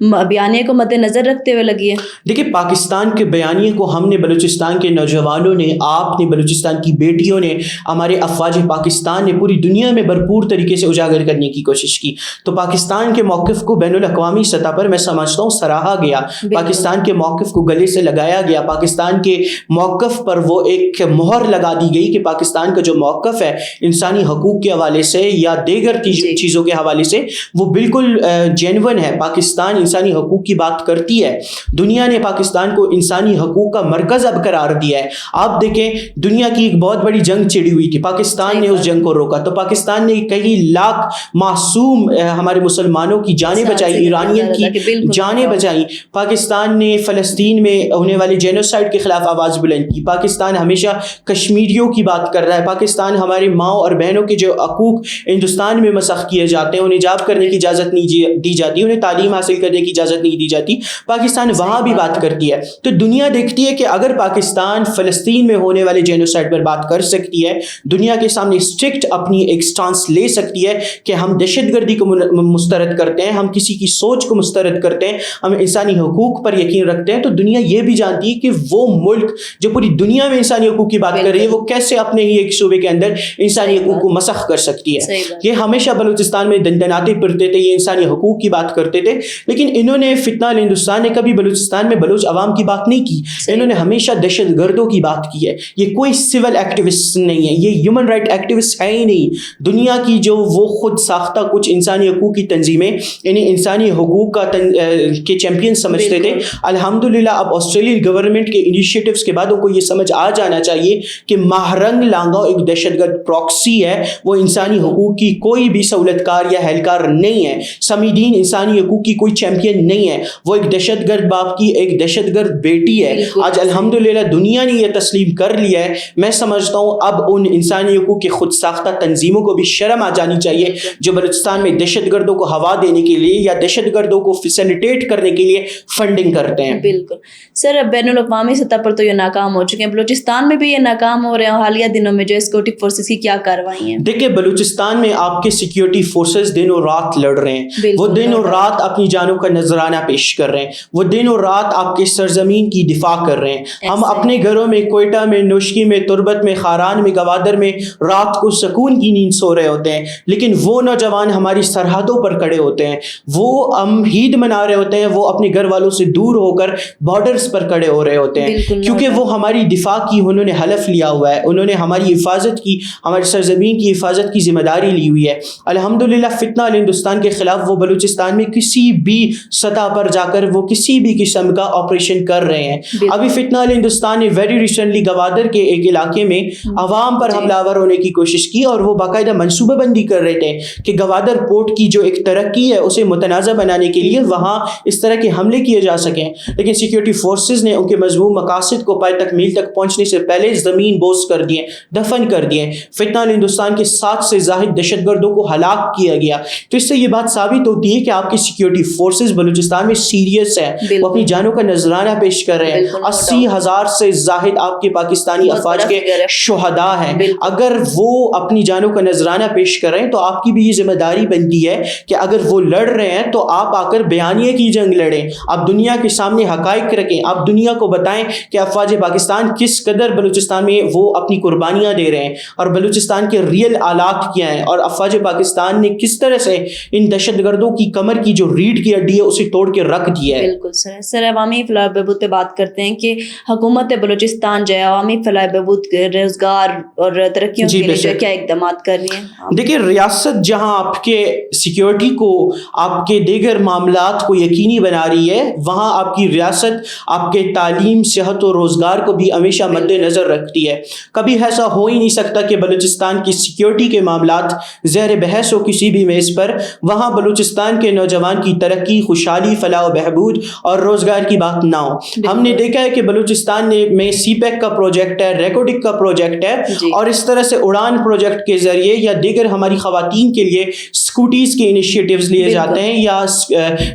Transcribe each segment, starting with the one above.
بیانیے کو مد نظر رکھتے ہوئے لگی ہے؟ دیکھیں پاکستان کے بیانیے کو ہم نے بلوچستان کے نوجوانوں نے، آپ نے، بلوچستان کی بیٹیوں نے، ہمارے افواج پاکستان نے پوری دنیا میں بھرپور طریقے سے اجاگر کرنے کی کوشش کی. تو پاکستان کے موقف کو بین الاقوامی سطح پر میں سمجھتا ہوں سراہا گیا، پاکستان کے موقف کو گلے سے لگایا گیا، پاکستان کے موقف پر وہ ایک مہر لگا دی گئی کہ پاکستان کا جو موقف ہے انسانی حقوق کے حوالے سے یا دیگر چیزوں کے حوالے سے وہ بالکل جینون ہے. پاکستان انسانی حقوق کی بات کرتی ہے، دنیا نے پاکستان کو انسانی حقوق کا مرکز اب قرار دیا ہے. آپ دیکھیں دنیا کی ایک بہت بڑی جنگ چھڑی ہوئی تھی، پاکستان نے اس جنگ کو روکا، تو پاکستان نے کئی لاکھ معصوم ہمارے مسلمانوں کی جانیں بچائی، ایرانیوں کی جانیں بچائی. پاکستان نے فلسطین میں ہونے والے جینوسائیڈ کے خلاف آواز بلند کی. پاکستان ہمیشہ کشمیریوں کی بات کر رہا ہے. پاکستان ہمارے ماؤں اور بہنوں کے جو حقوق ہندوستان میں مسخ کیے جاتے ہیں، انہیں جاب کرنے کی اجازت نہیں دی جاتی، انہیں تعلیم حاصل کرنے کی اجازت نہیں دی جاتی، پاکستان وہاں بھی بات کرتی ہے. تو دنیا دیکھتی ہے کہ اگر پاکستان فلسطین میں ہونے والے جینوسائیڈ پر بات کر سکتی ہے، دنیا کے سامنے اسٹرکٹ اپنی ایک سٹانس لے سکتی ہے کہ ہم دہشت گردی کو مسترد کرتے ہیں، ہم کسی کی سوچ کو مسترد کرتے ہیں، ہم انسانی حقوق پر یقین رکھتے ہیں، تو دنیا یہ بھی جانتی ہے کہ وہ ملک جو پوری دنیا میں انسانی حقوق کی بات کر رہی ہے وہ کیسے اپنے ہی ایک صوبے کے اندر انسانی حقوق کو مسخ کر سکتی ہے. یہ ہمیشہ بلوچستان میں دندناتے پھرتے تھے، یہ انسانی حقوق کی بات کرتے تھے، لیکن انہوں نے فتنہ ہندوستان نے کبھی بلوچستان میں بلوچ عوام کی بات نہیں کی. انہوں نے ہمیشہ دہشت گردوں کی بات کی ہے. یہ کوئی سول ایکٹیوسٹ نہیں ہے، یہ ہیومن رائٹ ایکٹیوسٹ ہے ہی نہیں. دنیا کی جو وہ خود ساختہ کچھ انسانی حقوق کی تنظیمیں انہیں انسانی حقوق کے چیمپئن سمجھتے تھے. الحمدللہ اب آسٹریلین گورنمنٹ کے انیشیٹوز کے بعد ان کو یہ سمجھ آ جانا چاہیے کہ ماہرنگ لانگاؤ ایک دہشت گرد پراکسی ہے، وہ انسانی حقوق کی کوئی بھی سہولت کار یا اہلکار نہیں ہے. سمیدین انسانی حقوق کی کوئی چیمپئن نہیں ہے، وہ ایک دہشت گرد باپ کی ایک دہشت گرد بیٹی ہے. آج الحمدللہ دنیا نے یہ تسلیم کر لیا ہے. میں سمجھتا ہوں اب ان انسانی حقوق کی خود ساختہ تنظیموں کو بھی شرم آ جانی چاہیے جو بلوچستان میں دہشت گردوں کو ہوا دینے کے لیے یا دہشت گردوں کو فیسیلیٹیٹ کرنے کے لیے فنڈنگ کرتے ہیں. بالکل سر، بین الاقوامی سطح پر تو یہ ناکام ہو چکے ہیں، بلوچستان میں بھی یہ ناکام ہو رہے ہیں. حالیہ دنوں میں جو سیکورٹی فورسز کی کیا کارروائی ہیں؟ دیکھیں بلوچستان میں آپ کے سیکیورٹی فورسز دن اور رات لڑ رہے ہیں، وہ دن اور رات اپنی جانوں کا نذرانہ پیش کر رہے ہیں، وہ دن اور رات آپ کے سرزمین کی دفاع کر رہے ہیں. ہم اپنے گھروں میں کوئٹہ میں، نوشکی میں، تربت میں، خاران میں، گوادر میں رات کو سکون کی نیند سو رہے ہوتے ہیں، لیکن وہ نوجوان ہماری سرحدوں پر کھڑے ہوتے ہیں، وہ ہم عید منا رہے ہوتے ہیں، وہ اپنے گھر والوں سے دور ہو کر بارڈرز پر کھڑے ہو رہے ہوتے ہیں، کیونکہ وہ ہماری دفاع کی انہوں نے حلف لیا ہوا ہے، انہوں نے ہماری حفاظت کی، ہماری سرزمین کی حفاظت کی ذمہ داری لی ہوئی ہے. الحمدللہ فتنہ ہندوستان کے خلاف وہ بلوچستان میں کسی بھی سطح پر جا کر وہ کسی بھی قسم کا آپریشن کر رہے ہیں. ابھی فتنہ ہندوستان نے ویری ریسنٹلی گوادر کے ایک علاقے میں عوام پر حملہ آور ہونے کی کوشش کی اور وہ باقاعدہ منصوبہ بندی کر رہے تھے کہ گوادر پورٹ کی جو ایک ترقی ہے اسے متنازع بنانے کے لیے وہاں اس طرح کے حملے کیے جا سکیں، لیکن سیکیورٹی فورسز نے ان کے مذموم مقاصد کو پائے تک میل تک پہنچنے سے پہلے زمین بوس کر دیے، دفن کر دیے. فتنہ ہندوستان کے 7 سے زائد دہشت گردوں کو ہلاک کیا گیا. تو اس سے یہ بات ثابت ہوتی ہے کہ آپ کی سیکیورٹی فورسز بلوچستان میں سیریس ہے، وہ اپنی جانوں کا نذرانہ پیش کر رہے ہیں. 80,000 سے زائد آپ کے پاکستانی افواج کے شہداء ہیں. اگر وہ اپنی جانوں کا نذرانہ پیش کر رہے ہیں تو آپ کی بھی یہ ذمہ داری بنتی ہے کہ اگر وہ لڑ رہے ہیں تو آپ آ کر بیانیے کی جنگ لڑیں، آپ دنیا کے سامنے حقائق رکھیں، آپ دنیا کو بتائیں کہ افواج پاکستان کس قدر بلوچستان میں وہ اپنی قربانیاں دے رہے ہیں اور بلوچستان کے ریل آلات کیا ہیں اور افواج پاکستان نے کس طرح سے ان دہشت گردوں کی کمر کی جو ریڑھ کی ہڈی ہے اسے توڑ کے رکھ دیا ہے. بالکل سر عوامی فلاح بہبود پہ بات کرتے ہیں کہ حکومت بلوچستان جو ہے عوامی فلاح بہبود، روزگار اور ترقیوں کے لیے کیا اقدامات کر رہی ہیں؟ دیکھیں ریاست جہاں آپ کے سیکیورٹی کو، آپ کے دیگر معاملات کو یقینی بنا رہی ہے، وہاں آپ کی ریاست آپ کے تعلیم، صحت و روزگار کو بھی ہمیشہ مد نظر رکھتی ہے. کبھی ایسا ہو ہی نہیں سکتا کہ بلوچستان کی سیکیورٹی کے معاملات زیر بحث ہو کسی بھی میز پر، وہاں بلوچستان کے نوجوان کی ترقی، خوشحالی، فلاح و بہبود اور روزگار کی بات نہ ہو. ہم نے دیکھا ہے کہ بلوچستان میں سی پیک کا پروجیکٹ ہے، ریکوڈک کا پروجیکٹ ہے اور اس طرح سے اڑان پروجیکٹ کے ذریعے یا دیگر ہماری خواتین کے لیے اسکوٹیز کے انیشیٹیوز لیے جاتے ہیں یا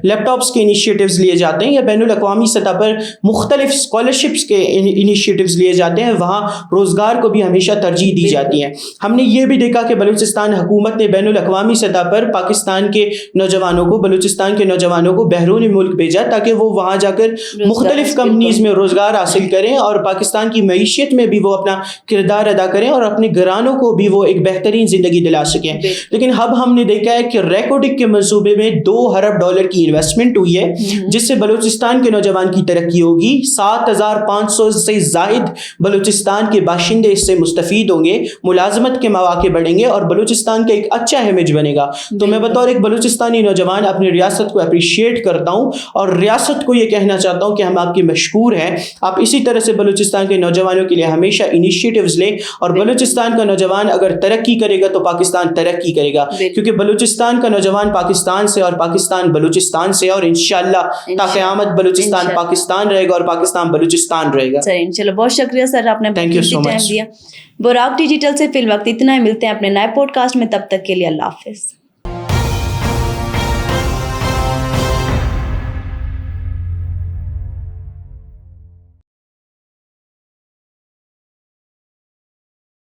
لیپ ٹاپس کے انیشیٹیوز لیے جاتے ہیں یا بین الاقوامی سطح پر مختلف اسکالرشپس کے انیشیٹیوز لیے جاتے ہیں، وہاں روزگار کو بھی ہمیشہ ترجیح دی جاتی ہے. ہم نے یہ بھی دیکھا کہ بلوچستان حکومت نے بین الاقوامی سطح پر پاکستان کے نوجوانوں کو، بلوچستان کے کے نوجوانوں کو بیرون ملک بھیجا تاکہ وہ وہاں جا کر مختلف کمپنیز میں روزگار حاصل کریں اور پاکستان کی معیشت میں بھی وہ اپنا کردار ادا کریں اور اپنے گھرانوں کو بھی وہ ایک بہترین زندگی دلا سکیں. لیکن اب ہم نے دیکھا ہے کہ ریکوڈک کے منصوبے میں $2 ارب کی انویسٹمنٹ ہوئی ہے جس سے بلوچستان کے نوجوان کی ترقی ہوگی. 7,500 سے زائد بلوچستان کے باشندے اس سے مستفید ہوں گے, ملازمت کے مواقع بڑھیں گے اور بلوچستان کا ایک اچھا امیج بنے گا. تو میں بطور ایک بلوچستانی نوجوان اپنی ریاست کو اپریشیٹ کرتا ہوں اور ریاست کو یہ کہنا چاہتا ہوں کہ ہم آپ کے مشکور ہیں. آپ اسی طرح سے بلوچستان کے نوجوانوں کے لیے ہمیشہ انیشیٹوز لیں اور بلوچستان کا نوجوان اگر ترقی کرے گا تو پاکستان ترقی کرے گا, کیونکہ بلوچستان کا نوجوان پاکستان سے اور پاکستان بلوچستان سے, اور انشاءاللہ تا قیامت بلوچستان پاکستان رہے گا اور پاکستان بلوچستان رہے گا. سر انشاءاللہ بہت شکریہ سر, آپ نے ٹائم دیا. براق ڈیجیٹل سے فی الوقت اتنا ہی, ملتے ہیں اپنے نئے پوڈ کاسٹ میں, تب تک کے لیے اللہ حافظ.